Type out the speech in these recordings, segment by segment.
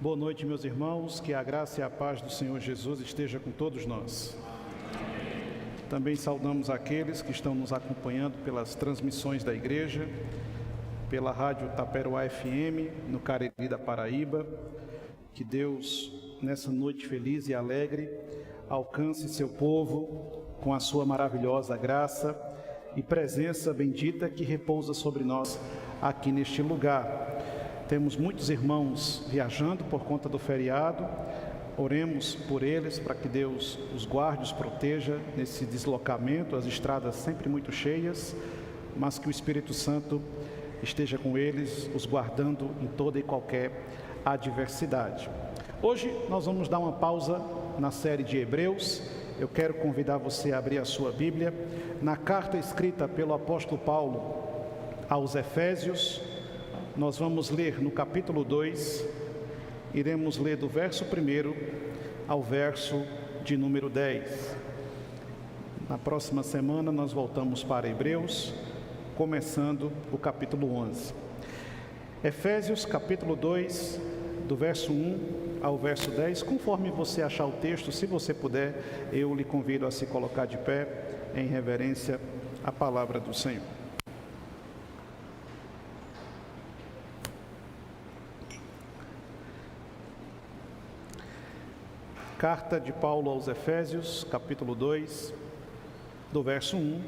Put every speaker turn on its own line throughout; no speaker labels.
Boa noite, meus irmãos, que a graça e a paz do Senhor Jesus esteja com todos nós. Também saudamos aqueles que estão nos acompanhando pelas transmissões da igreja, pela rádio Taperoá FM, no Cariri da Paraíba. Que Deus, nessa noite feliz e alegre, alcance seu povo com a sua maravilhosa graça e presença bendita que repousa sobre nós aqui neste lugar. Temos muitos irmãos viajando por conta do feriado. Oremos por eles para que Deus os guarde, os proteja nesse deslocamento, as estradas sempre muito cheias, mas que o Espírito Santo esteja com eles, os guardando em toda e qualquer adversidade. Hoje nós vamos dar uma pausa na série de Hebreus. Eu quero convidar você a abrir a sua Bíblia na carta escrita pelo apóstolo Paulo aos Efésios. Nós vamos ler no capítulo 2, iremos ler do verso 1 ao verso de número 10. Na próxima semana nós voltamos para Hebreus, começando o capítulo 11. Efésios capítulo 2, do verso 1 ao verso 10, conforme você achar o texto, se você puder, eu lhe convido a se colocar de pé em reverência à palavra do Senhor. Carta de Paulo aos Efésios, capítulo 2, do verso 1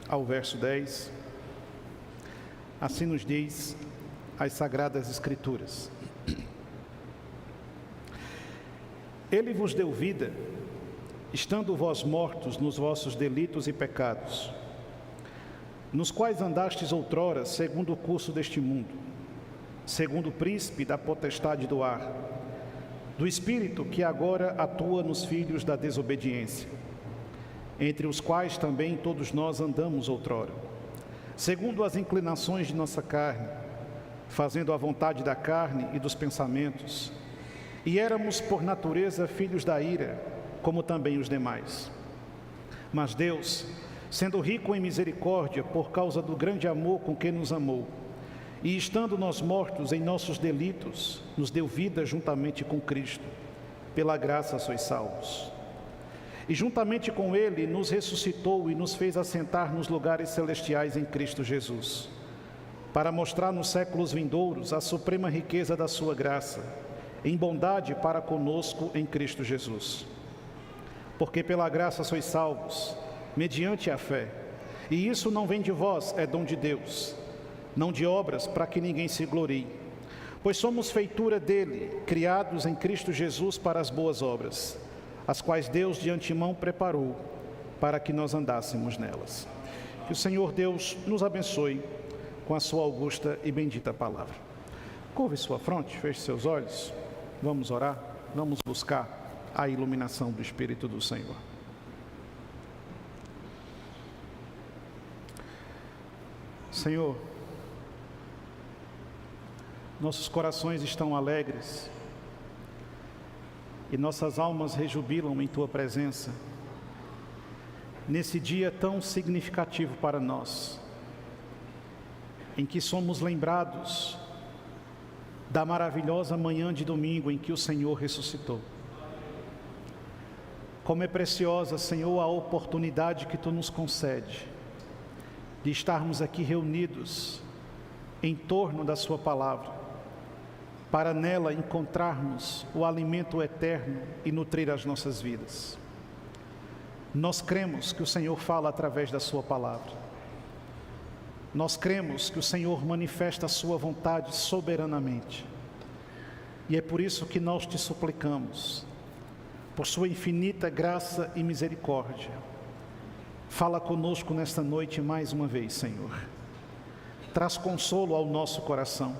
ao verso 10. Assim nos diz as Sagradas Escrituras. Ele vos deu vida, estando vós mortos nos vossos delitos e pecados, nos quais andastes outrora, segundo o curso deste mundo, segundo o príncipe da potestade do ar, do Espírito que agora atua nos filhos da desobediência, entre os quais também todos nós andamos outrora, segundo as inclinações de nossa carne, fazendo a vontade da carne e dos pensamentos, e éramos por natureza filhos da ira, como também os demais. Mas Deus, sendo rico em misericórdia, por causa do grande amor com que nos amou, e estando nós mortos em nossos delitos, nos deu vida juntamente com Cristo. Pela graça sois salvos. E juntamente com Ele nos ressuscitou e nos fez assentar nos lugares celestiais em Cristo Jesus, para mostrar nos séculos vindouros a suprema riqueza da sua graça, em bondade para conosco em Cristo Jesus. Porque pela graça sois salvos, mediante a fé. E isso não vem de vós, é dom de Deus, não de obras, para que ninguém se glorie. Pois somos feitura dele, criados em Cristo Jesus para as boas obras, as quais Deus de antemão preparou para que nós andássemos nelas. Que o Senhor Deus nos abençoe com a sua augusta e bendita palavra. Curve sua fronte, feche seus olhos, vamos orar, vamos buscar a iluminação do Espírito do Senhor. Senhor, nossos corações estão alegres e nossas almas rejubilam em Tua presença, nesse dia tão significativo para nós, em que somos lembrados da maravilhosa manhã de domingo em que o Senhor ressuscitou. Como é preciosa, Senhor, a oportunidade que Tu nos concede de estarmos aqui reunidos em torno da Sua palavra, para nela encontrarmos o alimento eterno e nutrir as nossas vidas. Nós cremos que o Senhor fala através da Sua palavra. Nós cremos que o Senhor manifesta a Sua vontade soberanamente. E é por isso que nós Te suplicamos, por Sua infinita graça e misericórdia, fala conosco nesta noite mais uma vez, Senhor. Traz consolo ao nosso coração,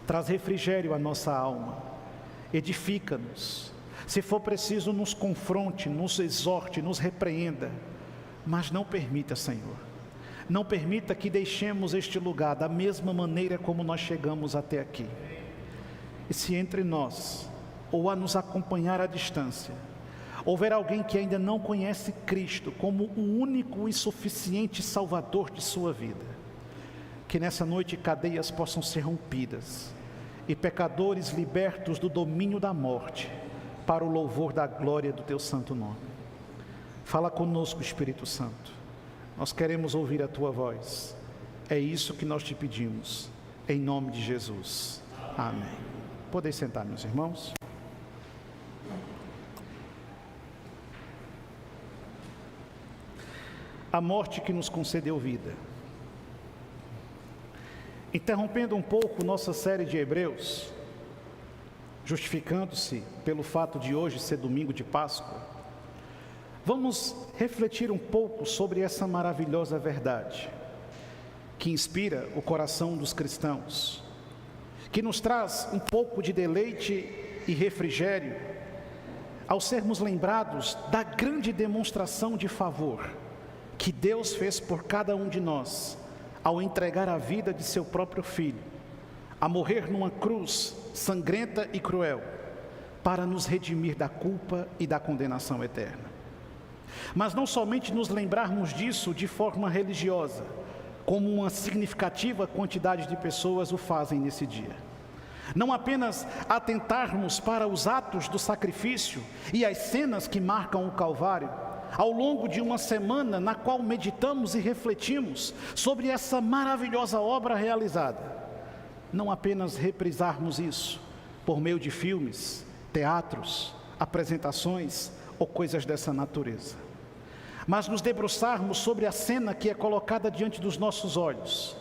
traz refrigério à nossa alma, edifica-nos. Se for preciso, nos confronte, nos exorte, nos repreenda, mas não permita, Senhor, não permita que deixemos este lugar da mesma maneira como nós chegamos até aqui. E se entre nós, ou a nos acompanhar à distância, houver alguém que ainda não conhece Cristo como o único e suficiente Salvador de sua vida, que nessa noite cadeias possam ser rompidas e pecadores libertos do domínio da morte, para o louvor da glória do teu santo nome. Fala conosco, Espírito Santo. Nós queremos ouvir a tua voz. É isso que nós te pedimos, em nome de Jesus. Amém. Podeis sentar, meus irmãos. A morte que nos concedeu vida. Interrompendo um pouco nossa série de Hebreus, justificando-se pelo fato de hoje ser domingo de Páscoa, vamos refletir um pouco sobre essa maravilhosa verdade que inspira o coração dos cristãos, que nos traz um pouco de deleite e refrigério ao sermos lembrados da grande demonstração de favor que Deus fez por cada um de nós ao entregar a vida de seu próprio Filho, a morrer numa cruz sangrenta e cruel, para nos redimir da culpa e da condenação eterna. Mas não somente nos lembrarmos disso de forma religiosa, como uma significativa quantidade de pessoas o fazem nesse dia. Não apenas atentarmos para os atos do sacrifício e as cenas que marcam o Calvário, ao longo de uma semana na qual meditamos e refletimos sobre essa maravilhosa obra realizada. Não apenas reprisarmos isso por meio de filmes, teatros, apresentações ou coisas dessa natureza, mas nos debruçarmos sobre a cena que é colocada diante dos nossos olhos,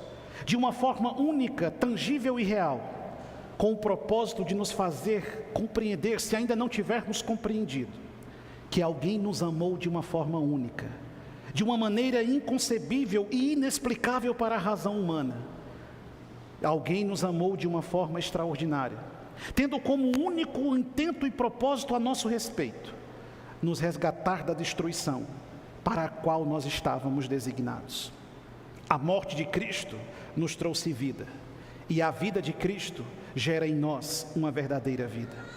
de uma forma única, tangível e real, com o propósito de nos fazer compreender, se ainda não tivermos compreendido, que alguém nos amou de uma forma única, de uma maneira inconcebível e inexplicável para a razão humana. Alguém nos amou de uma forma extraordinária, tendo como único intento e propósito a nosso respeito, nos resgatar da destruição para a qual nós estávamos designados. A morte de Cristo nos trouxe vida, e a vida de Cristo gera em nós uma verdadeira vida.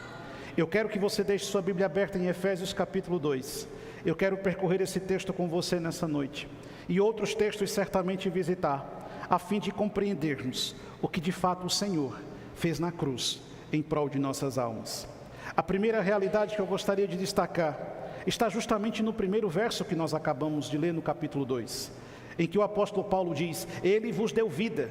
Eu quero que você deixe sua Bíblia aberta em Efésios capítulo 2. Eu quero percorrer esse texto com você nessa noite, e outros textos certamente visitar, a fim de compreendermos o que de fato o Senhor fez na cruz em prol de nossas almas. A primeira realidade que eu gostaria de destacar está justamente no primeiro verso que nós acabamos de ler no capítulo 2, em que o apóstolo Paulo diz: Ele vos deu vida,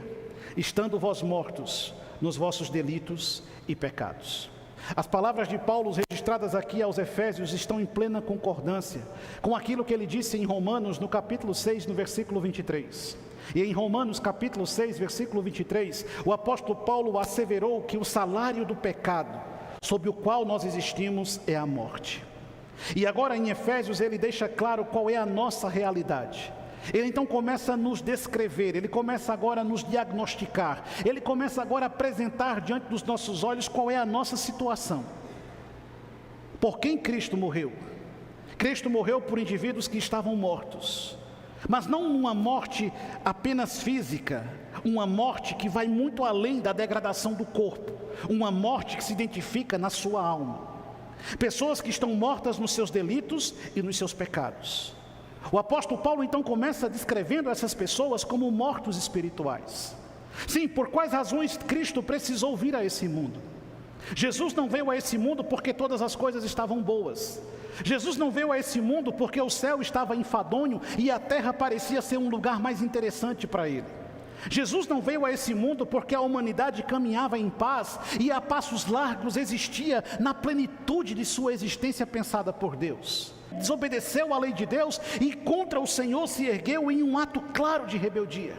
estando vós mortos nos vossos delitos e pecados. As palavras de Paulo registradas aqui aos Efésios estão em plena concordância com aquilo que ele disse em Romanos no capítulo 6, no versículo 23. E em Romanos capítulo 6, versículo 23, o apóstolo Paulo asseverou que o salário do pecado, sob o qual nós existimos, é a morte. E agora em Efésios ele deixa claro qual é a nossa realidade. Ele então começa a nos descrever, ele começa agora a nos diagnosticar, ele começa agora a apresentar diante dos nossos olhos qual é a nossa situação. Por quem Cristo morreu? Cristo morreu por indivíduos que estavam mortos, mas não uma morte apenas física, uma morte que vai muito além da degradação do corpo, uma morte que se identifica na sua alma. Pessoas que estão mortas nos seus delitos e nos seus pecados. O apóstolo Paulo então começa descrevendo essas pessoas como mortos espirituais. Sim, por quais razões Cristo precisou vir a esse mundo? Jesus não veio a esse mundo porque todas as coisas estavam boas. Jesus não veio a esse mundo porque o céu estava enfadonho e a terra parecia ser um lugar mais interessante para ele. Jesus não veio a esse mundo porque a humanidade caminhava em paz e a passos largos existia na plenitude de sua existência pensada por Deus. Desobedeceu à lei de Deus e contra o Senhor se ergueu em um ato claro de rebeldia.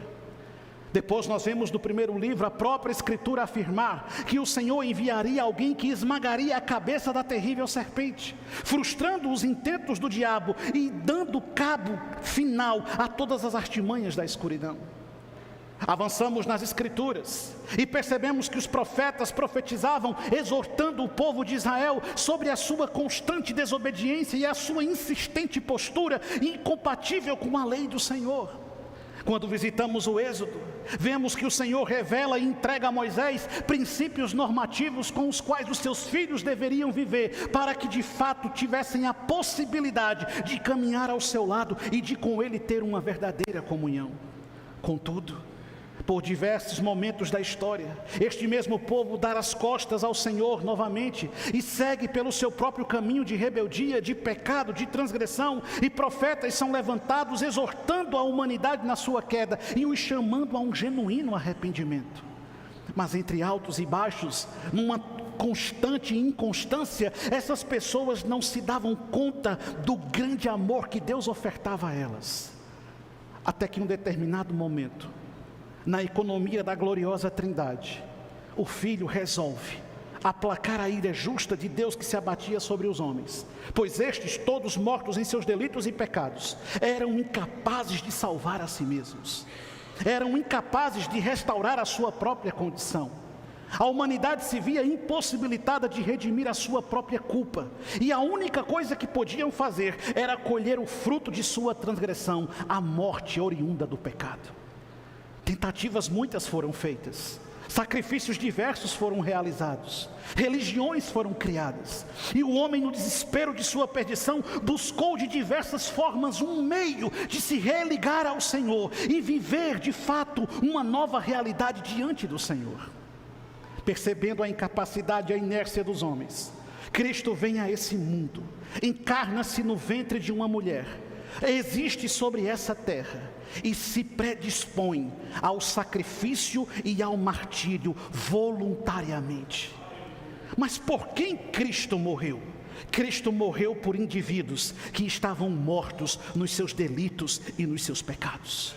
Depois nós vemos no primeiro livro a própria Escritura afirmar que o Senhor enviaria alguém que esmagaria a cabeça da terrível serpente, frustrando os intentos do diabo e dando cabo final a todas as artimanhas da escuridão. Avançamos nas Escrituras e percebemos que os profetas profetizavam, exortando o povo de Israel sobre a sua constante desobediência e a sua insistente postura incompatível com a lei do Senhor. Quando visitamos o Êxodo, vemos que o Senhor revela e entrega a Moisés princípios normativos com os quais os seus filhos deveriam viver, para que de fato tivessem a possibilidade de caminhar ao seu lado e de com ele ter uma verdadeira comunhão. Contudo, Por diversos momentos da história, este mesmo povo dá as costas ao Senhor novamente e segue pelo seu próprio caminho de rebeldia, de pecado, de transgressão, e profetas são levantados exortando a humanidade na sua queda e os chamando a um genuíno arrependimento. Mas entre altos e baixos, numa constante inconstância, essas pessoas não se davam conta do grande amor que Deus ofertava a elas. Até que em um determinado momento, na economia da gloriosa Trindade, o Filho resolve aplacar a ira justa de Deus que se abatia sobre os homens, pois estes, todos mortos em seus delitos e pecados, eram incapazes de salvar a si mesmos, eram incapazes de restaurar a sua própria condição. A humanidade se via impossibilitada de redimir a sua própria culpa, e a única coisa que podiam fazer era colher o fruto de sua transgressão, a morte oriunda do pecado. Tentativas muitas foram feitas, sacrifícios diversos foram realizados, religiões foram criadas, e o homem, no desespero de sua perdição, buscou de diversas formas um meio de se religar ao Senhor e viver de fato uma nova realidade diante do Senhor. Percebendo a incapacidade e a inércia dos homens, Cristo vem a esse mundo, encarna-se no ventre de uma mulher, existe sobre essa terra e se predispõe ao sacrifício e ao martírio voluntariamente. Mas por quem Cristo morreu? Cristo morreu por indivíduos que estavam mortos nos seus delitos e nos seus pecados.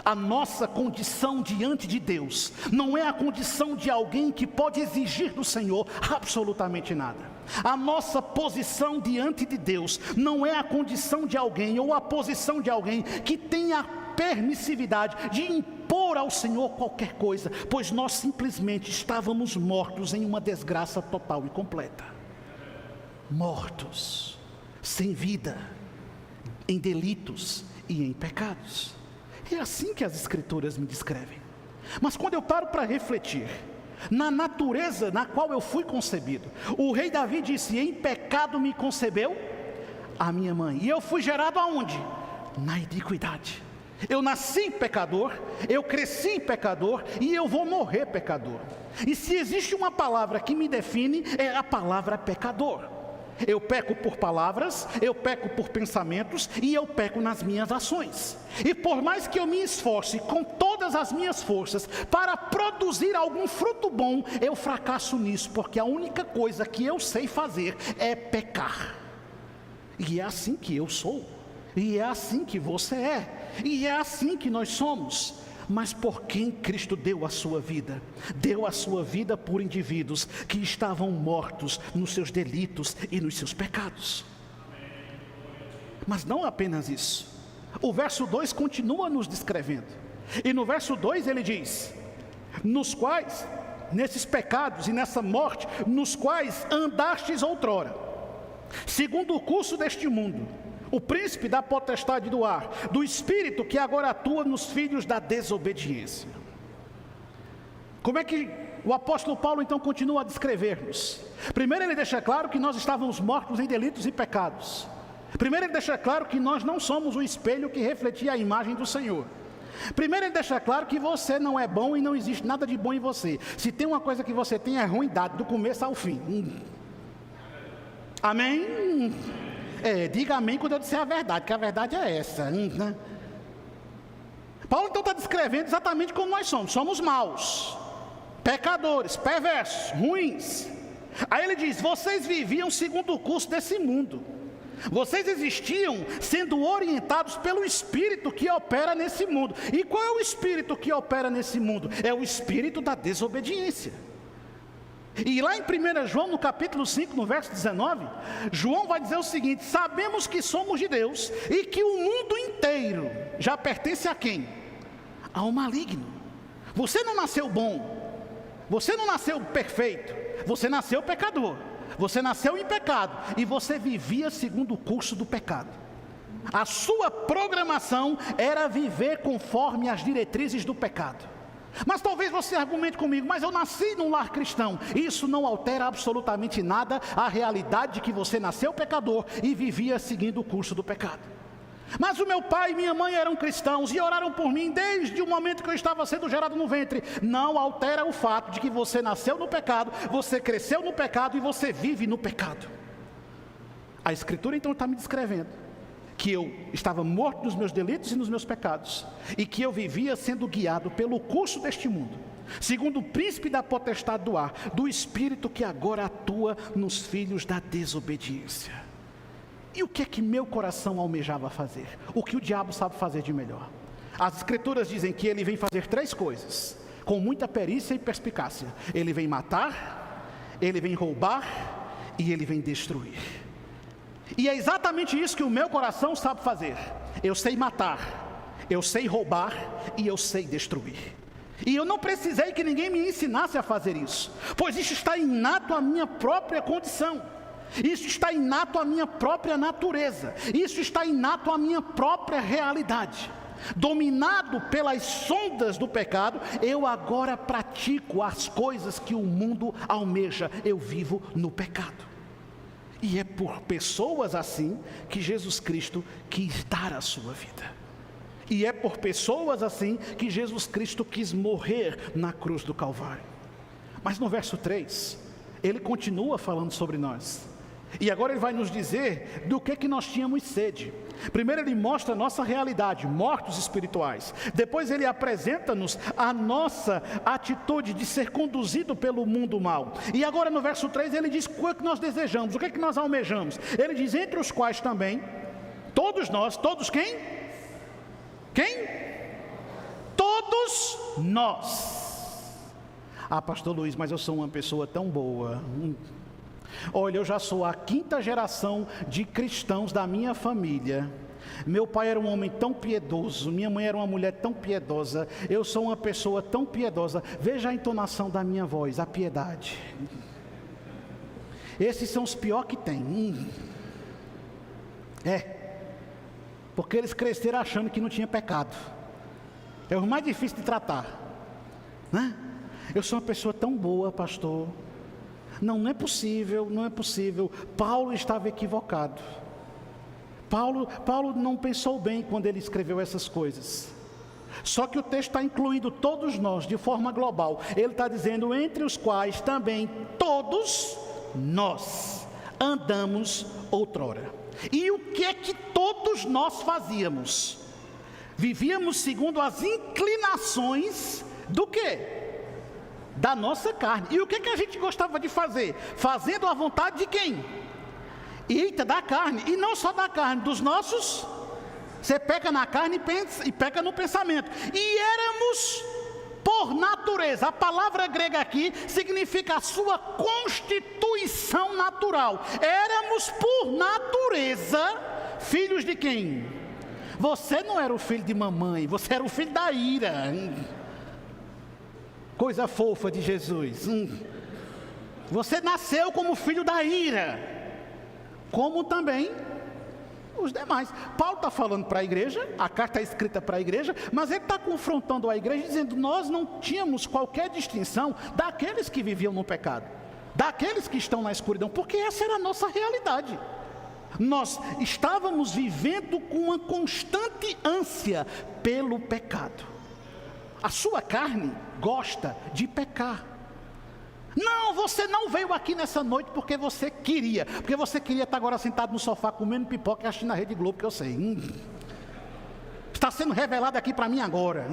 A nossa condição diante de Deus não é a condição de alguém que pode exigir do Senhor absolutamente nada. A nossa posição diante de Deus não é a condição de alguém ou a posição de alguém que tem a permissividade de impor ao Senhor qualquer coisa, pois nós simplesmente estávamos mortos em uma desgraça total e completa. Mortos, sem vida, em delitos e em pecados. É assim que as Escrituras me descrevem. Mas quando eu paro para refletir na natureza na qual eu fui concebido, o rei Davi disse: em pecado me concebeu a minha mãe. E eu fui gerado aonde? Na iniquidade. Eu nasci pecador, eu cresci pecador e eu vou morrer pecador. E se existe uma palavra que me define, é a palavra pecador. Eu peco por palavras, eu peco por pensamentos e eu peco nas minhas ações. E por mais que eu me esforce com todas as minhas forças para produzir algum fruto bom, eu fracasso nisso, porque a única coisa que eu sei fazer é pecar. E é assim que eu sou, e é assim que você é, e é assim que nós somos. Mas por quem Cristo deu a sua vida? Deu a sua vida por indivíduos que estavam mortos nos seus delitos e nos seus pecados. Mas não apenas isso. O verso 2 continua nos descrevendo. E no verso 2 ele diz: nos quais, nesses pecados e nessa morte, nos quais andastes outrora, segundo o curso deste mundo, o príncipe da potestade do ar, do espírito que agora atua nos filhos da desobediência. Como é que o apóstolo Paulo então continua a descrever-nos? Primeiro ele deixa claro que nós estávamos mortos em delitos e pecados. Primeiro ele deixa claro que nós não somos o espelho que refletia a imagem do Senhor. Primeiro ele deixa claro que você não é bom e não existe nada de bom em você. Se tem uma coisa que você tem, é ruindade, do começo ao fim. Amém? Diga amém quando eu disser a verdade, que a verdade é essa, né? Paulo então está descrevendo exatamente como nós somos maus, pecadores, perversos, ruins. Aí ele diz: vocês viviam segundo o curso desse mundo, vocês existiam sendo orientados pelo espírito que opera nesse mundo. E qual é o espírito que opera nesse mundo? É o espírito da desobediência. E lá em 1 João, no capítulo 5, no verso 19, João vai dizer o seguinte: sabemos que somos de Deus e que o mundo inteiro já pertence a quem? Ao maligno. Você não nasceu bom, você não nasceu perfeito, você nasceu pecador, você nasceu em pecado e você vivia segundo o curso do pecado. A sua programação era viver conforme as diretrizes do pecado. Mas talvez você argumente comigo: mas eu nasci num lar cristão. Isso não altera absolutamente nada a realidade de que você nasceu pecador e vivia seguindo o curso do pecado. Mas o meu pai e minha mãe eram cristãos e oraram por mim desde o momento que eu estava sendo gerado no ventre. Não altera o fato de que você nasceu no pecado, você cresceu no pecado e você vive no pecado. A Escritura então está me descrevendo que eu estava morto nos meus delitos e nos meus pecados, e que eu vivia sendo guiado pelo curso deste mundo, segundo o príncipe da potestade do ar, do espírito que agora atua nos filhos da desobediência. E o que é que meu coração almejava fazer? O que o diabo sabe fazer de melhor? As Escrituras dizem que ele vem fazer 3 coisas, com muita perícia e perspicácia. Ele vem matar, ele vem roubar e ele vem destruir. E é exatamente isso que o meu coração sabe fazer. Eu sei matar, eu sei roubar e eu sei destruir. E eu não precisei que ninguém me ensinasse a fazer isso, pois isso está inato à minha própria condição. Isso está inato à minha própria natureza. Isso está inato à minha própria realidade. Dominado pelas sondas do pecado, eu agora pratico as coisas que o mundo almeja. Eu vivo no pecado. E é por pessoas assim que Jesus Cristo quis dar a sua vida. E é por pessoas assim que Jesus Cristo quis morrer na cruz do Calvário. Mas no verso 3, ele continua falando sobre nós. E agora ele vai nos dizer do que nós tínhamos sede. Primeiro ele mostra a nossa realidade, mortos espirituais. Depois ele apresenta-nos a nossa atitude de ser conduzido pelo mundo mal. E agora no verso 3 ele diz o que nós desejamos, o que nós almejamos. Ele diz, entre os quais também, todos nós, todos quem? Quem? Todos nós. Ah, pastor Luiz, mas eu sou uma pessoa tão boa. Olha, eu já sou a 5ª geração de cristãos da minha família. Meu pai era um homem tão piedoso, minha mãe era uma mulher tão piedosa, eu sou uma pessoa tão piedosa. Veja a entonação da minha voz, a piedade. Esses são os piores que tem. Porque eles cresceram achando que não tinha pecado. É o mais difícil de tratar, né? Eu sou uma pessoa tão boa, pastor. Não é possível, não é possível. Paulo estava equivocado. Paulo não pensou bem quando ele escreveu essas coisas. Só que o texto está incluindo todos nós de forma global. Ele está dizendo, entre os quais também todos nós andamos outrora. E o que é que todos nós fazíamos? Vivíamos segundo as inclinações do quê? Da nossa carne. E o que a gente gostava de fazer? Fazendo a vontade de quem? Eita, da carne. E não só da carne, dos nossos. Você peca na carne e peca no pensamento. E éramos por natureza. A palavra grega aqui significa a sua constituição natural. Éramos por natureza filhos de quem? Você não era o filho de mamãe, você era o filho da ira. Coisa fofa de Jesus. Você nasceu como filho da ira, como também os demais. Paulo está falando para a igreja, a carta é escrita para a igreja, mas ele está confrontando a igreja, dizendo, nós não tínhamos qualquer distinção daqueles que viviam no pecado, daqueles que estão na escuridão, porque essa era a nossa realidade. Nós estávamos vivendo com uma constante ânsia pelo pecado. A sua carne gosta de pecar. Não, você não veio aqui nessa noite porque você queria estar agora sentado no sofá comendo pipoca e assistindo a Rede Globo, que eu sei. Está sendo revelado aqui para mim agora.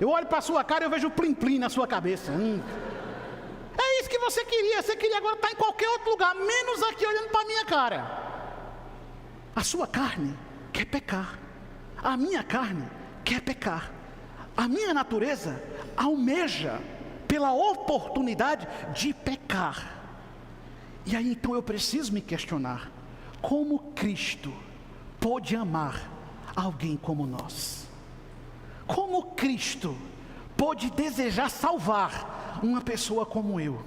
Eu olho para a sua cara e eu vejo plim-plim na sua cabeça. É isso que você queria agora estar em qualquer outro lugar, menos aqui olhando para a minha cara. A sua carne quer pecar. A minha carne quer pecar. A minha natureza almeja pela oportunidade de pecar. E aí então eu preciso me questionar: como Cristo pôde amar alguém como nós? Como Cristo pôde desejar salvar uma pessoa como eu?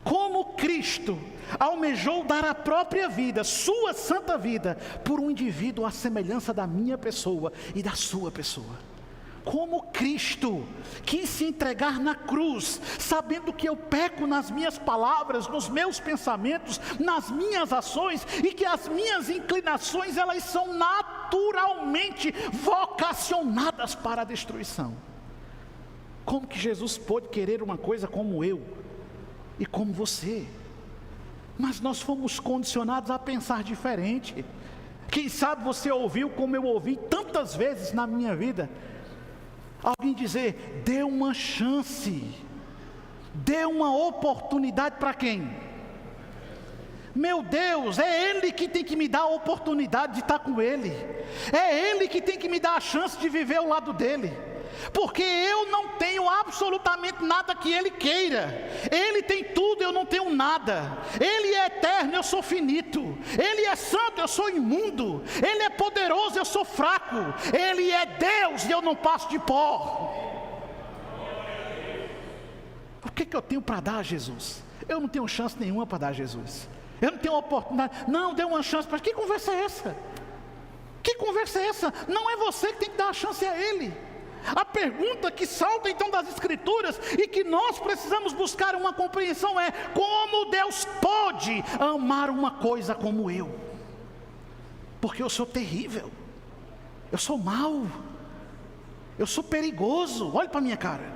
Como Cristo almejou dar a própria vida, sua santa vida, por um indivíduo à semelhança da minha pessoa e da sua pessoa? Como Cristo quis se entregar na cruz, sabendo que eu peco nas minhas palavras, nos meus pensamentos, nas minhas ações, e que as minhas inclinações, elas são naturalmente vocacionadas para a destruição. Como que Jesus pôde querer uma coisa como eu e como você? Mas nós fomos condicionados a pensar diferente. Quem sabe você ouviu como eu ouvi tantas vezes na minha vida, alguém dizer: dê uma chance, dê uma oportunidade para quem? Meu Deus, é Ele que tem que me dar a oportunidade de estar com Ele, é Ele que tem que me dar a chance de viver ao lado dEle, porque eu não tenho absolutamente nada que Ele queira. Ele tem tudo, eu não tenho nada. Ele é eterno, eu sou finito. Ele é santo, eu sou imundo. Ele é poderoso, eu sou fraco. Ele é Deus e eu não passo de pó. O que eu tenho para dar a Jesus? Eu não tenho chance nenhuma para dar a Jesus. Eu não tenho oportunidade. Não, dê uma chance. Mas que conversa é essa? Que conversa é essa? Não é você que tem que dar a chance a Ele. A pergunta que salta então das Escrituras e que nós precisamos buscar uma compreensão é: como Deus pode amar uma coisa como eu? Porque eu sou terrível, eu sou mau, eu sou perigoso. Olhe para a minha cara.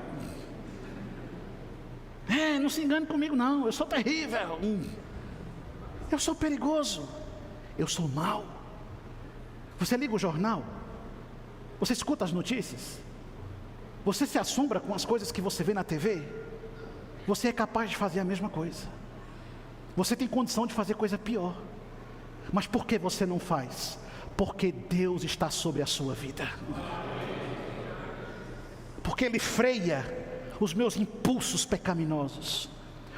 Não se engane comigo não, eu sou terrível, eu sou perigoso, eu sou mau. Você liga o jornal, você escuta as notícias, você se assombra com as coisas que você vê na TV. Você é capaz de fazer a mesma coisa. Você tem condição de fazer coisa pior. Mas por que você não faz? Porque Deus está sobre a sua vida. Porque Ele freia os meus impulsos pecaminosos.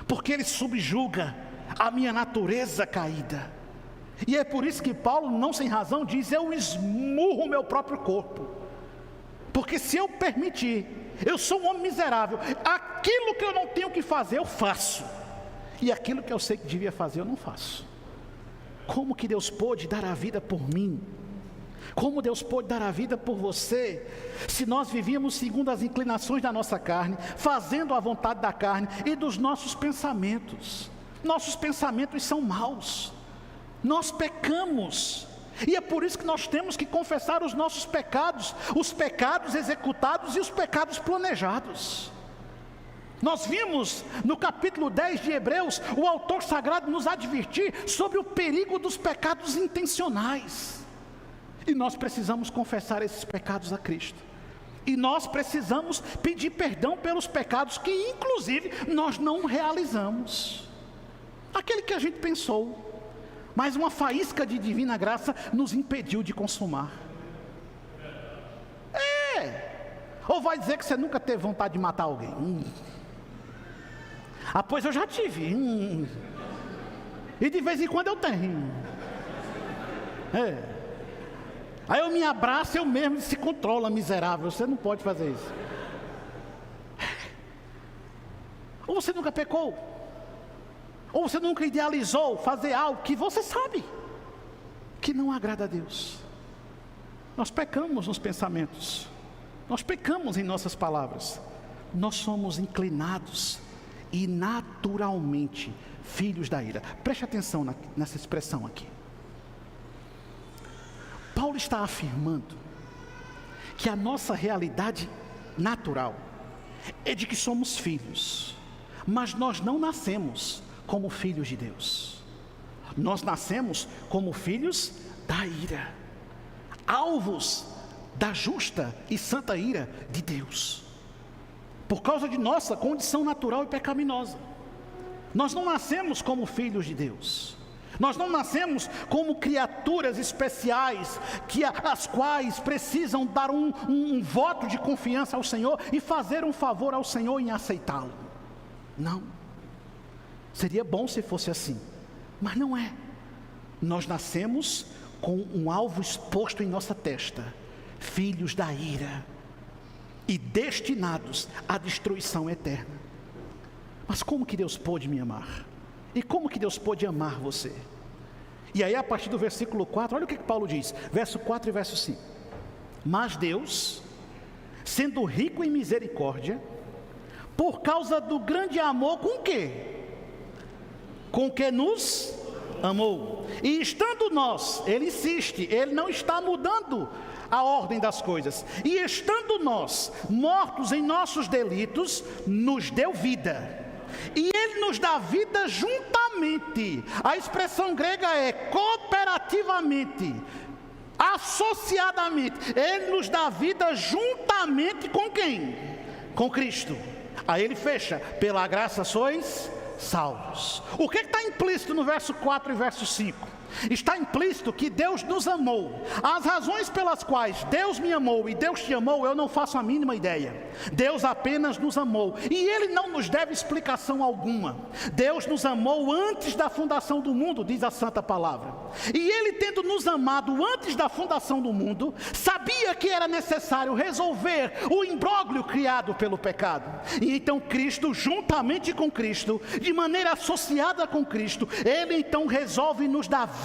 Porque Ele subjuga a minha natureza caída. E é por isso que Paulo, não sem razão, diz: eu esmurro o meu próprio corpo. Porque se eu permitir, eu sou um homem miserável, aquilo que eu não tenho que fazer, eu faço, e aquilo que eu sei que devia fazer, eu não faço. Como que Deus pôde dar a vida por mim? Como Deus pôde dar a vida por você, se nós vivíamos segundo as inclinações da nossa carne, fazendo a vontade da carne e dos nossos pensamentos? Nossos pensamentos são maus, nós pecamos. E é por isso que nós temos que confessar os nossos pecados, os pecados executados e os pecados planejados. Nós vimos no capítulo 10 de Hebreus, o autor sagrado nos advertir sobre o perigo dos pecados intencionais. E nós precisamos confessar esses pecados a Cristo. E nós precisamos pedir perdão pelos pecados que inclusive nós não realizamos. Aquele que a gente pensou, mas uma faísca de divina graça nos impediu de consumar. Ou vai dizer que você nunca teve vontade de matar alguém? Pois eu já tive. E de vez em quando eu tenho. Aí eu me abraço, eu mesmo se controla, miserável. Você não pode fazer isso. Ou você nunca pecou? Ou você nunca idealizou fazer algo que você sabe que não agrada a Deus? Nós pecamos nos pensamentos, nós pecamos em nossas palavras, nós somos inclinados e naturalmente filhos da ira. Preste atenção nessa expressão aqui. Paulo está afirmando que a nossa realidade natural é de que somos filhos, mas nós não nascemos como filhos de Deus. Nós nascemos como filhos da ira, alvos da justa e santa ira de Deus, por causa de nossa condição natural e pecaminosa. Nós não nascemos como filhos de Deus. Nós não nascemos como criaturas especiais, as quais precisam dar um voto de confiança ao Senhor e fazer um favor ao Senhor em aceitá-lo. Não. Seria bom se fosse assim, mas não é. Nós nascemos com um alvo exposto em nossa testa, filhos da ira, e destinados à destruição eterna. Mas como que Deus pôde me amar? E como que Deus pôde amar você? E aí a partir do versículo 4, olha o que Paulo diz, verso 4 e verso 5. Mas Deus, sendo rico em misericórdia, por causa do grande amor com quê? Com que nos amou. E estando nós, ele insiste, ele não está mudando a ordem das coisas. E estando nós mortos em nossos delitos, nos deu vida. E ele nos dá vida juntamente. A expressão grega é cooperativamente, associadamente. Ele nos dá vida juntamente com quem? Com Cristo. Aí ele fecha: pela graça sois salvos. O que está implícito no verso 4 e verso 5? Está implícito que Deus nos amou. As razões pelas quais Deus me amou e Deus te amou, eu não faço a mínima ideia. Deus apenas nos amou, e Ele não nos deve explicação alguma. Deus nos amou antes da fundação do mundo, diz a Santa Palavra. E Ele, tendo nos amado antes da fundação do mundo, sabia que era necessário resolver o imbróglio criado pelo pecado. E então Cristo, juntamente com Cristo, de maneira associada com Cristo, Ele então resolve nos dar vida.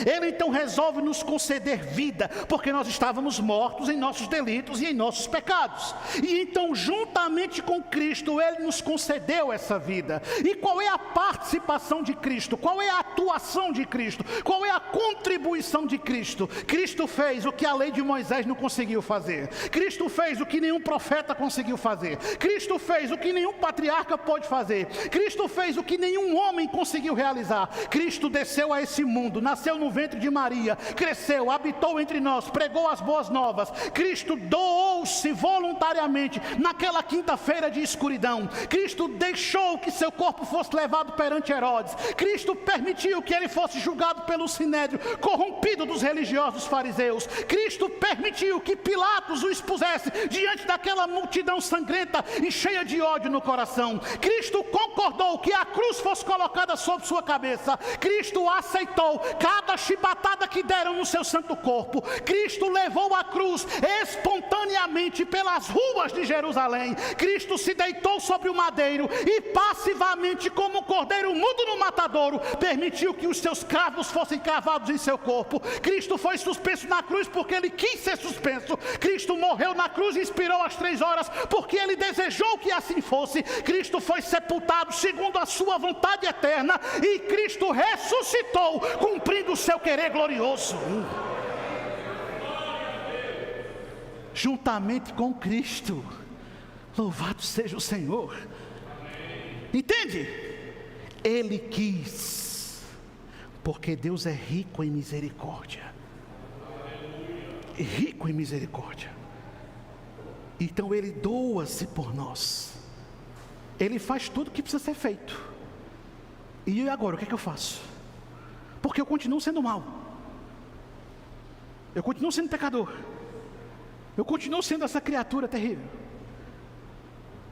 Ele então resolve nos conceder vida, porque nós estávamos mortos em nossos delitos e em nossos pecados. E então, juntamente com Cristo, Ele nos concedeu essa vida. E qual é a participação de Cristo? Qual é a atuação de Cristo? Qual é a contribuição de Cristo? Cristo fez o que a lei de Moisés não conseguiu fazer. Cristo fez o que nenhum profeta conseguiu fazer. Cristo fez o que nenhum patriarca pôde fazer. Cristo fez o que nenhum homem conseguiu realizar. Cristo desceu a esse mundo, nasceu no ventre de Maria, cresceu, habitou entre nós, pregou as boas novas. Cristo doou-se voluntariamente naquela quinta-feira de escuridão. Cristo deixou que seu corpo fosse levado perante Herodes. Cristo permitiu que ele fosse julgado pelo sinédrio, corrompido dos religiosos fariseus. Cristo permitiu que Pilatos o expusesse diante daquela multidão sangrenta e cheia de ódio no coração. Cristo concordou que a cruz fosse colocada sobre sua cabeça. Cristo aceitou cada chibatada que deram no seu santo corpo. Cristo levou a cruz espontaneamente pelas ruas de Jerusalém. Cristo se deitou sobre o madeiro e passivamente, como um cordeiro mudo no matadouro, permitiu que os seus cravos fossem cravados em seu corpo. Cristo foi suspenso na cruz porque ele quis ser suspenso. Cristo morreu na cruz e expirou às 3 horas porque ele desejou que assim fosse. Cristo foi sepultado segundo a sua vontade eterna e Cristo ressuscitou, cumprindo o seu querer glorioso. Juntamente com Cristo, louvado seja o Senhor. Entende? Ele quis, porque Deus é rico em misericórdia. Rico em misericórdia. Então Ele doa-se por nós. Ele faz tudo o que precisa ser feito. E agora, o que é que eu faço? Porque eu continuo sendo mau. Eu continuo sendo pecador. Eu continuo sendo essa criatura terrível.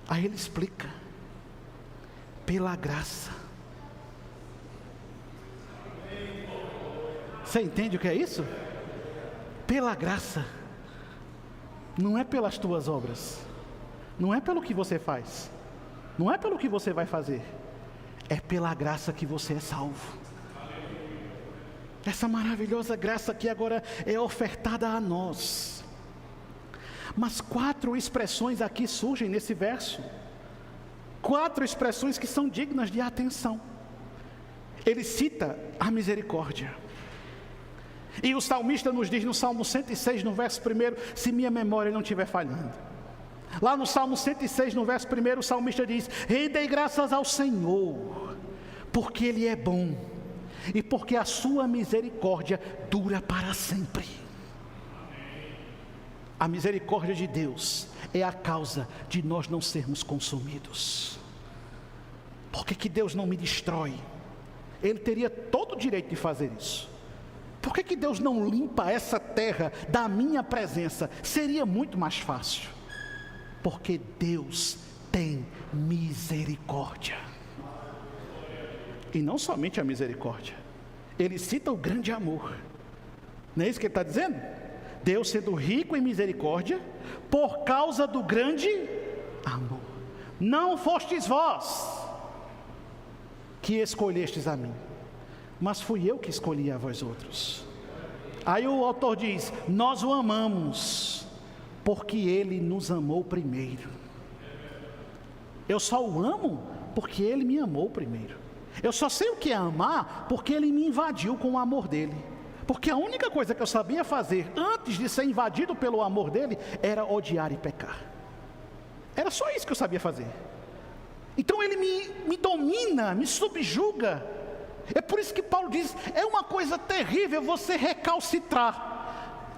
Aí ele explica: pela graça. Você entende o que é isso? Pela graça. Não é pelas tuas obras. Não é pelo que você faz. Não é pelo que você vai fazer. É pela graça que você é salvo. Essa maravilhosa graça que agora é ofertada a nós. Mas 4 expressões aqui surgem nesse verso. 4 expressões que são dignas de atenção. Ele cita a misericórdia. E o salmista nos diz no Salmo 106, no verso 1, se minha memória não estiver falhando. Lá no Salmo 106, no verso 1, o salmista diz: rendei graças ao Senhor, porque Ele é bom, e porque a sua misericórdia dura para sempre. A misericórdia de Deus é a causa de nós não sermos consumidos. Por que Deus não me destrói? Ele teria todo o direito de fazer isso. Por que Deus não limpa essa terra da minha presença? Seria muito mais fácil. Porque Deus tem misericórdia. E não somente a misericórdia. Ele cita o grande amor. Não é isso que ele está dizendo? Deus sendo rico em misericórdia, por causa do grande amor. Não fostes vós que escolhestes a mim, mas fui eu que escolhi a vós outros. Aí o autor diz: nós o amamos, porque Ele nos amou primeiro. Eu só o amo porque Ele me amou primeiro. Eu só sei o que é amar porque Ele me invadiu com o amor dEle. Porque a única coisa que eu sabia fazer antes de ser invadido pelo amor dEle era odiar e pecar. Era só isso que eu sabia fazer. Então Ele me domina, me subjuga. É por isso que Paulo diz, é uma coisa terrível você recalcitrar,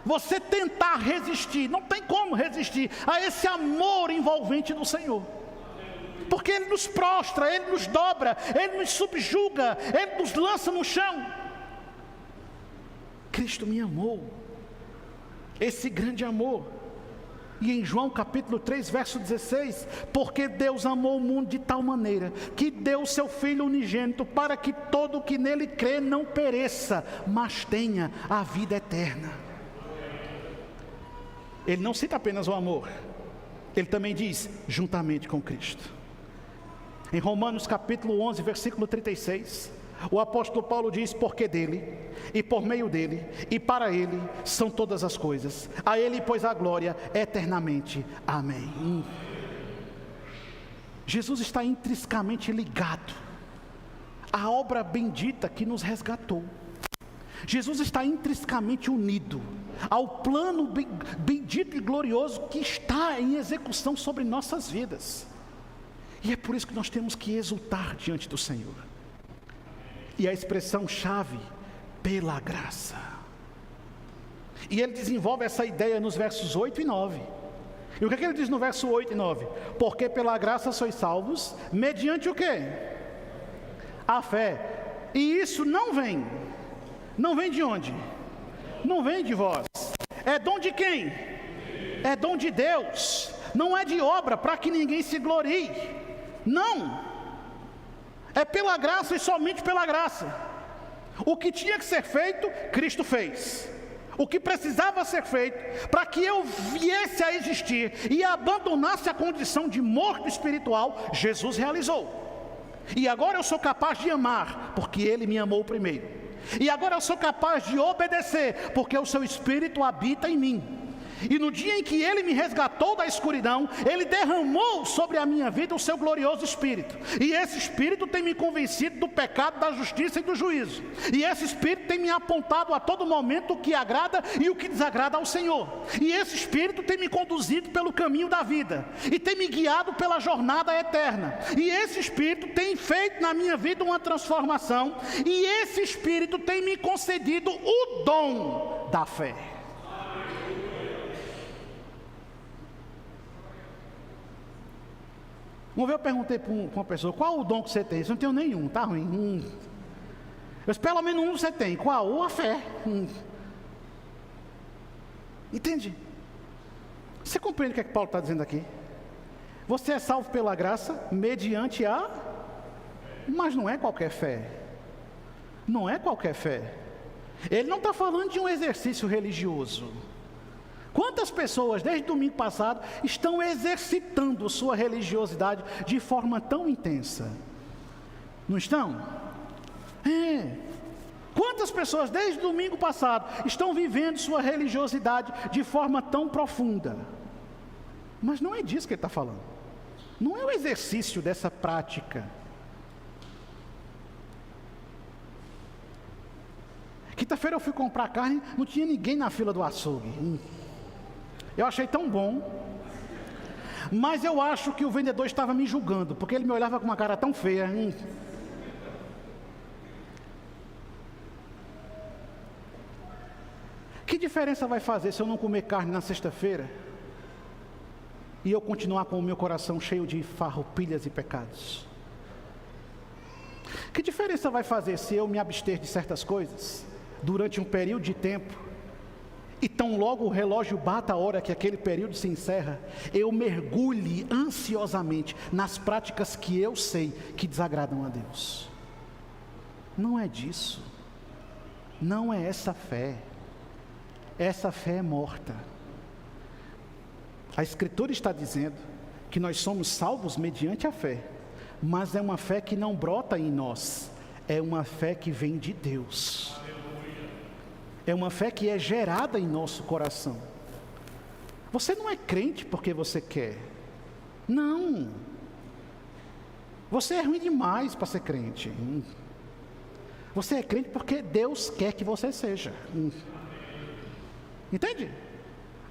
você tentar resistir. Não tem como resistir a esse amor envolvente do Senhor. Porque Ele nos prostra, Ele nos dobra, Ele nos subjuga, Ele nos lança no chão. Cristo me amou, esse grande amor. E em João capítulo 3, verso 16, porque Deus amou o mundo de tal maneira, que deu o seu Filho unigênito, para que todo o que nele crê não pereça, mas tenha a vida eterna. Ele não cita apenas o amor, ele também diz, juntamente com Cristo. Em Romanos capítulo 11, versículo 36, o apóstolo Paulo diz, porque dele, e por meio dele, e para ele, são todas as coisas. A ele, pois, a glória eternamente. Amém. Jesus está intrinsecamente ligado à obra bendita que nos resgatou. Jesus está intrinsecamente unido ao plano bendito e glorioso que está em execução sobre nossas vidas. E é por isso que nós temos que exultar diante do Senhor. E a expressão-chave, pela graça. E ele desenvolve essa ideia nos versos 8 e 9. E o que ele diz no verso 8 e 9? Porque pela graça sois salvos, mediante o quê? A fé. E isso não vem de onde? Não vem de vós. É dom de quem? É dom de Deus. Não é de obra para que ninguém se glorie. Não. É pela graça e somente pela graça. O que tinha que ser feito, Cristo fez. O que precisava ser feito para que eu viesse a existir e abandonasse a condição de morto espiritual, Jesus realizou. E agora eu sou capaz de amar, porque Ele me amou primeiro. E agora eu sou capaz de obedecer, porque o seu Espírito habita em mim. E no dia em que Ele me resgatou da escuridão, Ele derramou sobre a minha vida o seu glorioso Espírito. E esse Espírito tem me convencido do pecado, da justiça e do juízo. E esse Espírito tem me apontado a todo momento o que agrada e o que desagrada ao Senhor. E esse Espírito tem me conduzido pelo caminho da vida. E tem me guiado pela jornada eterna. E esse Espírito tem feito na minha vida uma transformação. E esse Espírito tem me concedido o dom da fé. Uma vez eu perguntei para uma pessoa, qual o dom que você tem? Eu não tenho nenhum, tá ruim. Eu disse, pelo menos um você tem. Qual? A fé. Entende? Você compreende o que é que Paulo está dizendo aqui? Você é salvo pela graça, mediante a... Mas não é qualquer fé. Não é qualquer fé. Ele não está falando de um exercício religioso. Quantas pessoas, desde domingo passado, estão exercitando sua religiosidade de forma tão intensa? Não estão? Quantas pessoas, desde domingo passado, estão vivendo sua religiosidade de forma tão profunda? Mas não é disso que ele está falando. Não é o exercício dessa prática. Quinta-feira eu fui comprar carne, não tinha ninguém na fila do açougue. Eu achei tão bom, mas eu acho que o vendedor estava me julgando, porque ele me olhava com uma cara tão feia. Que diferença vai fazer se eu não comer carne na sexta-feira e eu continuar com o meu coração cheio de farroupilhas e pecados? Que diferença vai fazer se eu me abster de certas coisas durante um período de tempo? E tão logo o relógio bata a hora que aquele período se encerra, eu mergulhe ansiosamente nas práticas que eu sei que desagradam a Deus. Não é disso. Não é essa fé. Essa fé é morta. A Escritura está dizendo que nós somos salvos mediante a fé, mas é uma fé que não brota em nós, é uma fé que vem de Deus. É uma fé que é gerada em nosso coração. Você não é crente porque você quer. Não. Você é ruim demais para ser crente. Você é crente porque Deus quer que você seja. Entende?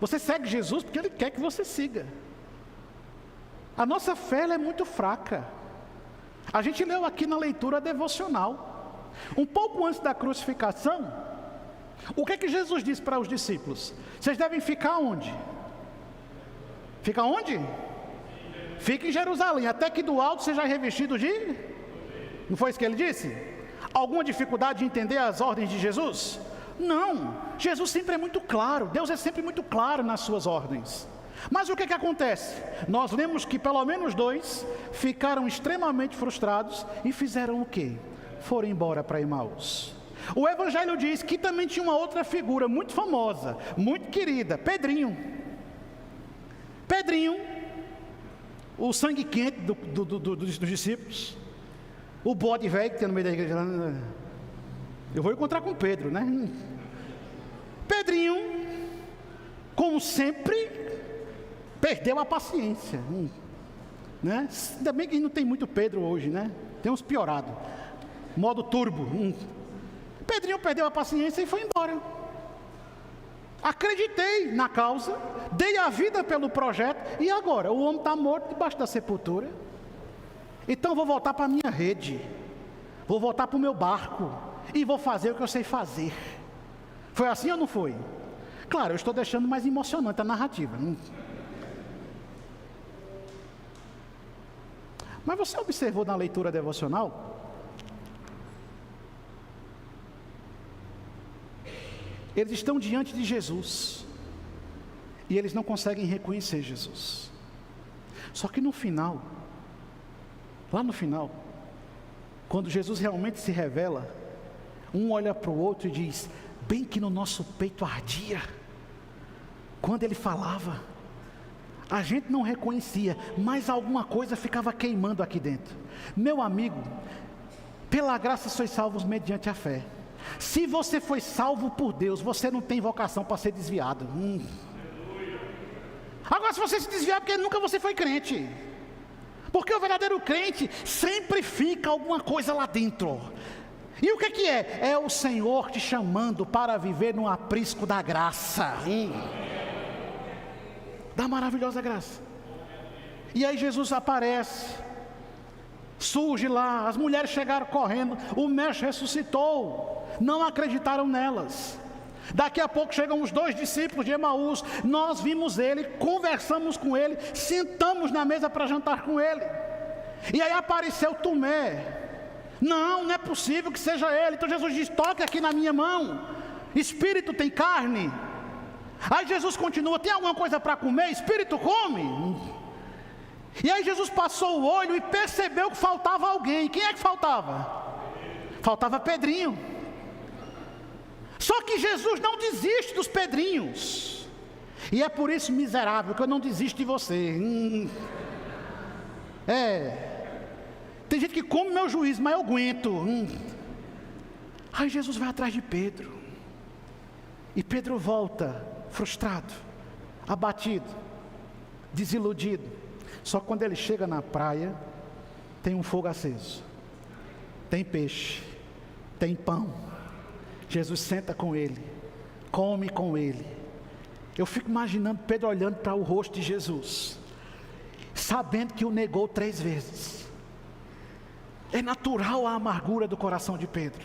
Você segue Jesus porque Ele quer que você siga. A nossa fé ela é muito fraca. A gente leu aqui na leitura devocional, um pouco antes da crucificação, o que é que Jesus disse para os discípulos? Vocês devem ficar onde? Fica onde? Fica em Jerusalém, até que do alto seja revestido de... Não foi isso que ele disse? Alguma dificuldade de entender as ordens de Jesus? Não, Jesus sempre é muito claro, Deus é sempre muito claro nas suas ordens. Mas o que acontece? Nós lemos que pelo menos 2 ficaram extremamente frustrados e fizeram o quê? Foram embora para Emaús. O Evangelho diz que também tinha uma outra figura muito famosa, muito querida, Pedrinho. Pedrinho, o sangue quente dos discípulos, o bode velho que tem no meio da igreja. Eu vou encontrar com Pedro, né? Pedrinho, como sempre, perdeu a paciência, né? Ainda bem que não tem muito Pedro hoje, né? Tem uns piorados, modo turbo. Pedrinho perdeu a paciência e foi embora. Acreditei na causa, dei a vida pelo projeto, e agora? O homem está morto debaixo da sepultura. Então vou voltar para a minha rede, vou voltar para o meu barco, e vou fazer o que eu sei fazer. Foi assim ou não foi? Claro, eu estou deixando mais emocionante a narrativa. Mas você observou na leitura devocional? Eles estão diante de Jesus e eles não conseguem reconhecer Jesus. Só que no final, lá no final, quando Jesus realmente se revela, um olha para o outro e diz: bem que no nosso peito ardia. Quando ele falava, a gente não reconhecia, mas alguma coisa ficava queimando aqui dentro. Meu amigo, pela graça sois salvos mediante a fé. Se você foi salvo por Deus, você não tem vocação para ser desviado. Agora, se você se desviar, porque nunca você foi crente. Porque o verdadeiro crente sempre fica alguma coisa lá dentro. E o que é? É o Senhor te chamando para viver no aprisco da graça. Da maravilhosa graça. E aí Jesus aparece, surge lá, as mulheres chegaram correndo, o mestre ressuscitou, não acreditaram nelas. Daqui a pouco chegam os 2 discípulos de Emaús, nós vimos ele, conversamos com ele, sentamos na mesa para jantar com ele. E aí apareceu Tomé. Não é possível que seja ele. Então Jesus diz: toque aqui na minha mão, espírito tem carne. Aí Jesus continua: tem alguma coisa para comer? Espírito come. E aí Jesus passou o olho e percebeu que faltava alguém. Quem é que faltava? Faltava Pedrinho. Só que Jesus não desiste dos Pedrinhos. E é por isso, miserável, que eu não desisto de você. Tem gente que come meu juízo, mas eu aguento. Aí Jesus vai atrás de Pedro. E Pedro volta frustrado, abatido, desiludido. Só que quando ele chega na praia, tem um fogo aceso, tem peixe, tem pão. Jesus senta com ele, come com ele. Eu fico imaginando Pedro olhando para o rosto de Jesus, sabendo que o negou 3 vezes. É natural a amargura do coração de Pedro.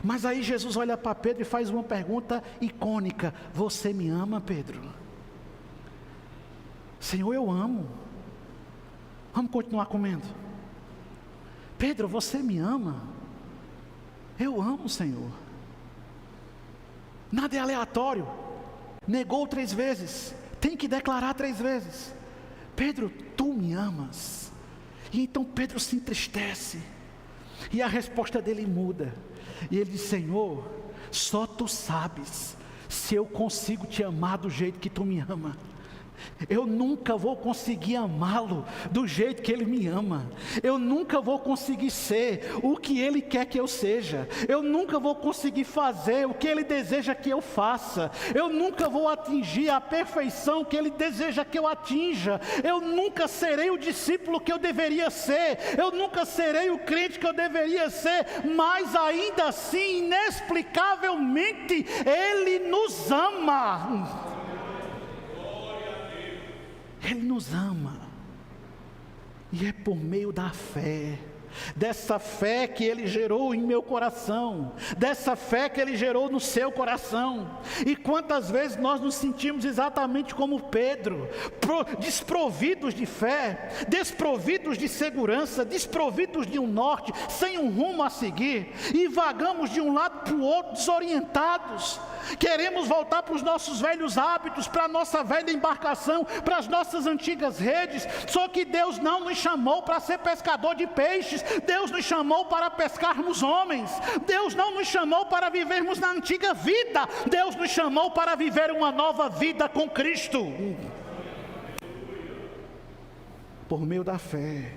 Mas aí Jesus olha para Pedro e faz uma pergunta icônica: você me ama, Pedro? Senhor, eu amo. Vamos continuar comendo. Pedro, você me ama? Eu amo, Senhor. Nada é aleatório. Negou 3 vezes, tem que declarar 3 vezes: Pedro, tu me amas? E então Pedro se entristece, e a resposta dele muda, e ele diz: Senhor, só tu sabes se eu consigo te amar do jeito que tu me ama. Eu nunca vou conseguir amá-lo do jeito que Ele me ama. Eu nunca vou conseguir ser o que Ele quer que eu seja. Eu nunca vou conseguir fazer o que Ele deseja que eu faça. Eu nunca vou atingir a perfeição que Ele deseja que eu atinja. Eu nunca serei o discípulo que eu deveria ser. Eu nunca serei o crente que eu deveria ser. Mas ainda assim, inexplicavelmente, Ele nos ama. Ele nos ama, e é por meio da fé, dessa fé que Ele gerou em meu coração, dessa fé que Ele gerou no seu coração. E quantas vezes nós nos sentimos exatamente como Pedro, desprovidos de fé, desprovidos de segurança, desprovidos de um norte, sem um rumo a seguir, e vagamos de um lado para o outro, desorientados. Queremos voltar para os nossos velhos hábitos, para a nossa velha embarcação, para as nossas antigas redes. Só que Deus não nos chamou para ser pescador de peixes. Deus nos chamou para pescarmos homens. Deus não nos chamou para vivermos na antiga vida. Deus nos chamou para viver uma nova vida com Cristo, por meio da fé.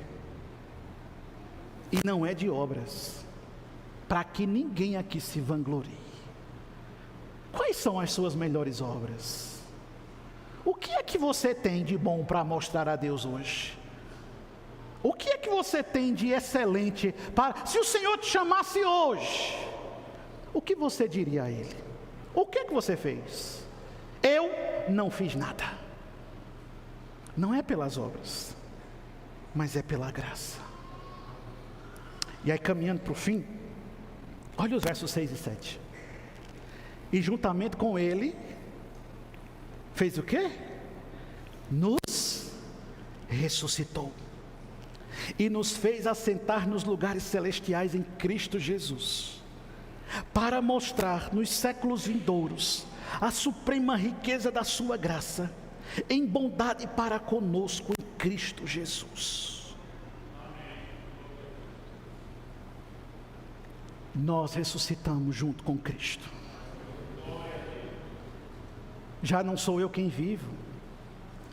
E não é de obras, para que ninguém aqui se vanglorie. Quais são as suas melhores obras? O que é que você tem de bom para mostrar a Deus hoje? O que é que você tem de excelente para... Se o Senhor te chamasse hoje, o que você diria a Ele? O que é que você fez? Eu não fiz nada. Não é pelas obras, mas é pela graça. E aí, caminhando para o fim, olha os versos 6 e 7. E juntamente com Ele, fez o quê? Nos ressuscitou. E nos fez assentar nos lugares celestiais em Cristo Jesus, para mostrar nos séculos vindouros a suprema riqueza da sua graça, em bondade para conosco em Cristo Jesus. Nós ressuscitamos junto com Cristo. Já não sou eu quem vivo,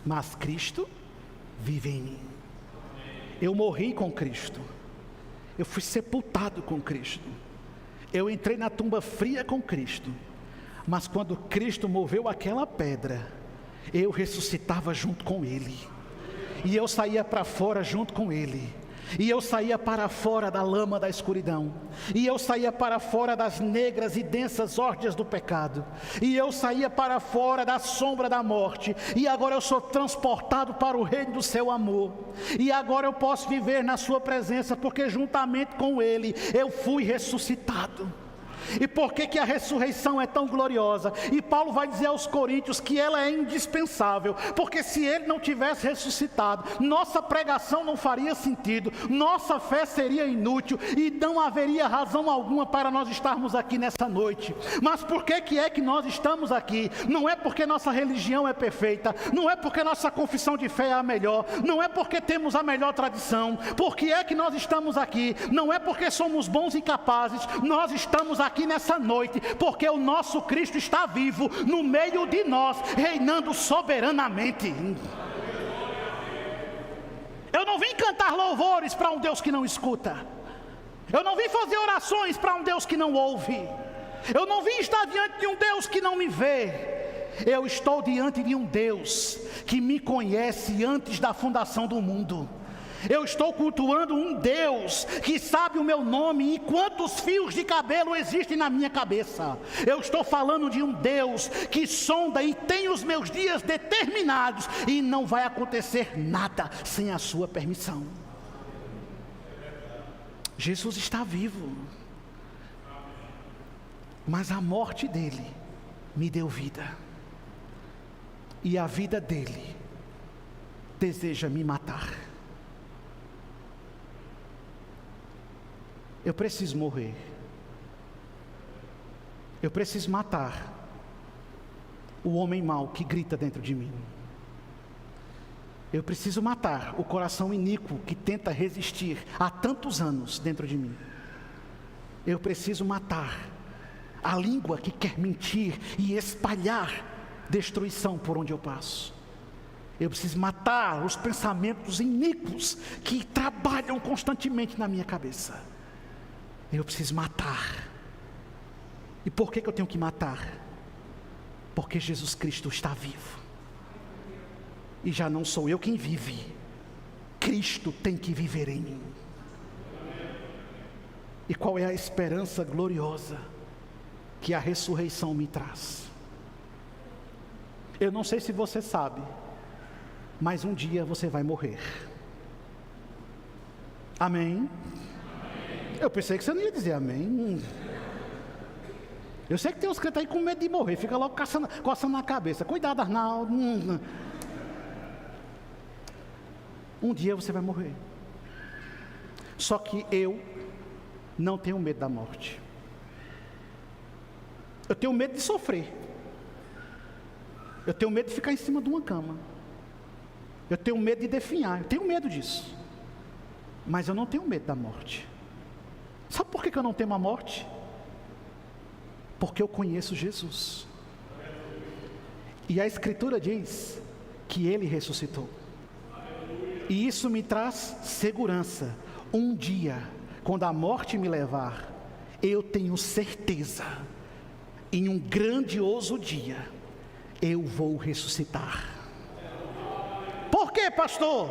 mas Cristo vive em mim. Eu morri com Cristo, eu fui sepultado com Cristo, eu entrei na tumba fria com Cristo, mas quando Cristo moveu aquela pedra, eu ressuscitava junto com Ele, e eu saía para fora junto com Ele, e eu saía para fora da lama da escuridão, e eu saía para fora das negras e densas órgias do pecado, e eu saía para fora da sombra da morte, e agora eu sou transportado para o reino do seu amor, e agora eu posso viver na sua presença, porque juntamente com Ele eu fui ressuscitado. E por que a ressurreição é tão gloriosa? E Paulo vai dizer aos Coríntios que ela é indispensável, porque se Ele não tivesse ressuscitado, nossa pregação não faria sentido, nossa fé seria inútil, e não haveria razão alguma para nós estarmos aqui nessa noite. Mas por que é que nós estamos aqui? Não é porque nossa religião é perfeita, não é porque nossa confissão de fé é a melhor, não é porque temos a melhor tradição. Por que é que nós estamos aqui? Não é porque somos bons e capazes. Nós estamos aqui nessa noite porque o nosso Cristo está vivo no meio de nós, reinando soberanamente. Eu não vim cantar louvores para um Deus que não escuta. Eu não vim fazer orações para um Deus que não ouve. Eu não vim estar diante de um Deus que não me vê. Eu estou diante de um Deus que me conhece antes da fundação do mundo. Eu estou cultuando um Deus que sabe o meu nome e quantos fios de cabelo existem na minha cabeça. Eu estou falando de um Deus que sonda e tem os meus dias determinados, e não vai acontecer nada sem a sua permissão. Jesus está vivo, mas a morte dele me deu vida, e a vida dele deseja me matar. Eu preciso morrer. Eu preciso matar o homem mau que grita dentro de mim. Eu preciso matar o coração iníquo que tenta resistir há tantos anos dentro de mim. Eu preciso matar a língua que quer mentir e espalhar destruição por onde eu passo. Eu preciso matar os pensamentos iníquos que trabalham constantemente na minha cabeça. Eu preciso matar. E por que eu tenho que matar? Porque Jesus Cristo está vivo. E já não sou eu quem vive. Cristo tem que viver em mim. E qual é a esperança gloriosa que a ressurreição me traz? Eu não sei se você sabe, mas um dia você vai morrer. Amém? Eu pensei que você não ia dizer amém. Eu sei que tem uns crentes aí com medo de morrer, fica logo coçando na cabeça. Cuidado, Arnaldo. Um dia você vai morrer. Só que eu não tenho medo da morte. Eu tenho medo de sofrer. Eu tenho medo de ficar em cima de uma cama. Eu tenho medo de definhar. Eu tenho medo disso. Mas eu não tenho medo da morte. Sabe por que eu não temo a morte? Porque eu conheço Jesus. E a Escritura diz que Ele ressuscitou. E isso me traz segurança. Um dia, quando a morte me levar, eu tenho certeza, em um grandioso dia, eu vou ressuscitar. Por quê, pastor?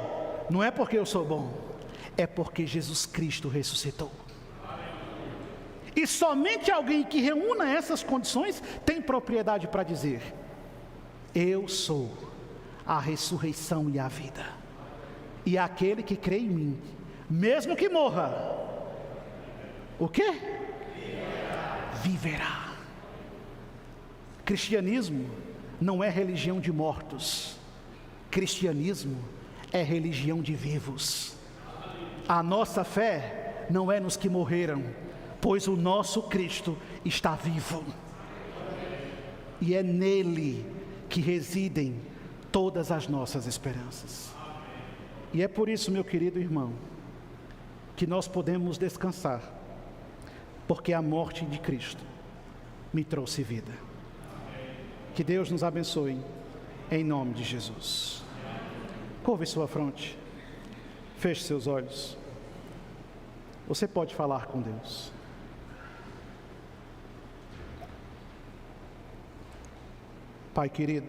Não é porque eu sou bom, é porque Jesus Cristo ressuscitou. E somente alguém que reúna essas condições tem propriedade para dizer: eu sou a ressurreição e a vida. E aquele que crê em mim, mesmo que morra, o quê? Viverá. Cristianismo não é religião de mortos. Cristianismo é religião de vivos. A nossa fé não é nos que morreram, pois o nosso Cristo está vivo. E é nele que residem todas as nossas esperanças. E é por isso, meu querido irmão, que nós podemos descansar, porque a morte de Cristo me trouxe vida. Que Deus nos abençoe, em nome de Jesus. Curve sua fronte, feche seus olhos. Você pode falar com Deus. Pai querido,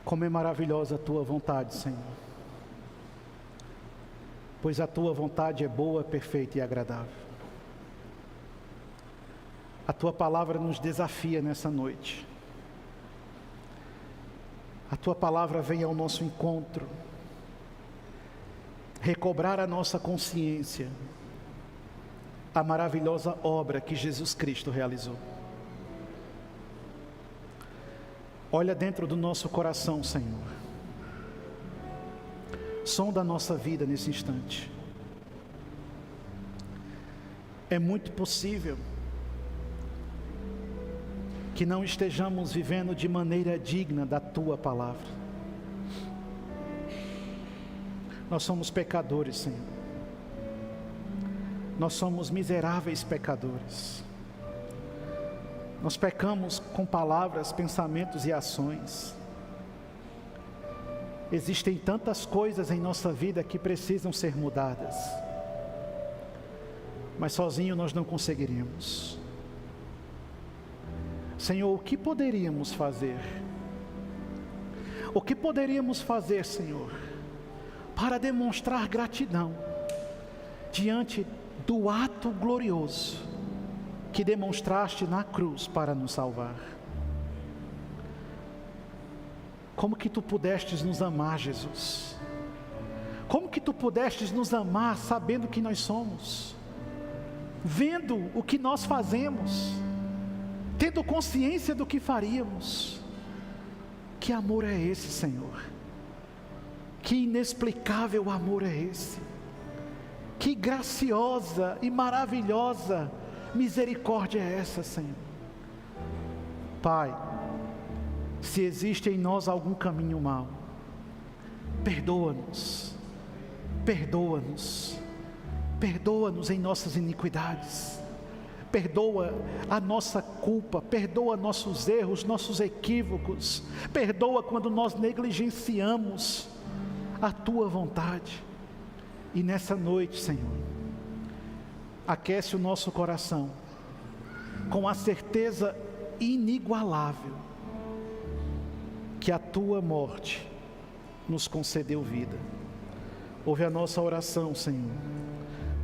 como é maravilhosa a Tua vontade, Senhor. Pois a Tua vontade é boa, perfeita e agradável. A Tua palavra nos desafia nessa noite. A Tua palavra vem ao nosso encontro, recobrar a nossa consciência, a maravilhosa obra que Jesus Cristo realizou. Olha dentro do nosso coração, Senhor. Sonda a nossa vida nesse instante. É muito possível que não estejamos vivendo de maneira digna da Tua palavra. Nós somos pecadores, Senhor. Nós somos miseráveis pecadores. Nós pecamos com palavras, pensamentos e ações. Existem tantas coisas em nossa vida que precisam ser mudadas, mas sozinho nós não conseguiríamos. Senhor, o que poderíamos fazer? O que poderíamos fazer, Senhor, para demonstrar gratidão diante do ato glorioso que demonstraste na cruz para nos salvar? Como que Tu pudestes nos amar, Jesus? Como que Tu pudestes nos amar sabendo que nós somos, vendo o que nós fazemos, tendo consciência do que faríamos? Que amor é esse, Senhor? Que inexplicável amor é esse? Que graciosa e maravilhosa misericórdia é essa, Senhor? Pai, se existe em nós algum caminho mau, perdoa-nos, perdoa-nos, perdoa-nos em nossas iniquidades, perdoa a nossa culpa, perdoa nossos erros, nossos equívocos, perdoa quando nós negligenciamos a Tua vontade. E nessa noite, Senhor, aquece o nosso coração com a certeza inigualável que a Tua morte nos concedeu vida. Ouve a nossa oração, Senhor,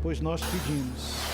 pois nós pedimos